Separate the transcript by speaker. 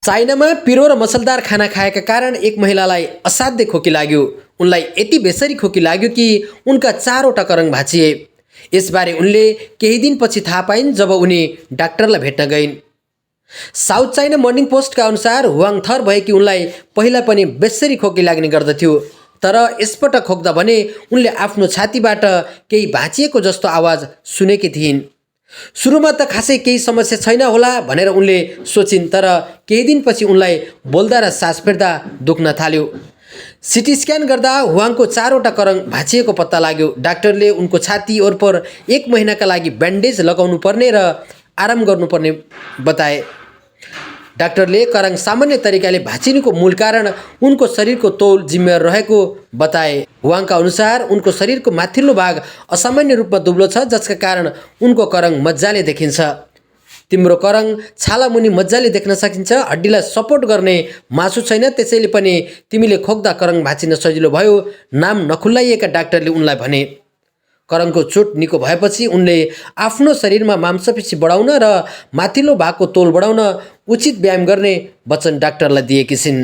Speaker 1: चाइनामा पिरो र मसलदार खाना खाएका कारण एक महिलालाई असाध्य खोकी लाग्यो। उनलाई यति बेसरी खोकी लाग्यो कि उनका 4वटा करङ भाँचिए। यसबारे उनले केही दिनपछि थाहा पाइन् जब उनी डाक्टरलाई भेट्न गइन्। साउथ चाइना मर्निङ पोस्टका अनुसार हुआङ थर भएकी उनलाई पहिला पनि बेसरी खोकी लाग्ने गर्दथ्यो, तर यसपटक खोक्दा भने उनले आफ्नो छातीबाट केही भाँचिएको जस्तो आवाज सुनेकी थिइन्। सुरुमा त खासै केही समस्या छैन होला भनेर उनले सोचिन्, तर केही दिनपछि उनलाई बोल्दा र सास फेर्दा दुख्न थाल्यो। सिटी स्क्यान गर्दा हुआङको 4वटा करङ भाँचिएको पत्ता लाग्यो। डाक्टरले उनको छाती वरपर 1 महिनाका लागि ब्यान्डेज लगाउनु पर्ने र आराम गर्नुपर्ने बताए। डाक्टरले करङ सामान्य तरिकाले भाँचिनुको मूल कारण उनको शरीरको तौल जिम्मेवार रहेको बताए। हुआङका अनुसार उनको शरीरको माथिल्लो भाग असामान्य रूपमा दुब्लो छ, जसका कारण उनको करङ मजाले देखिन्छ। तिम्रो करङ छाला मुनि मजाले देख्न सकिन्छ। हड्डीलाई सपोर्ट गर्ने मासु छैन, त्यसैले पनि तिमीले खोक्दा करङ भाँचिन सजिलो भयो, नाम नखुल्लाइएका डाक्टरले उनलाई भने। करङको चोट निको भएपछि उनले आफ्नो शरीरमा मांसपेशी बढाउन र माथिल्लो भागको तौल बढाउन उचित व्यायाम गर्ने वचन डाक्टरलाई दिएकी छिन्।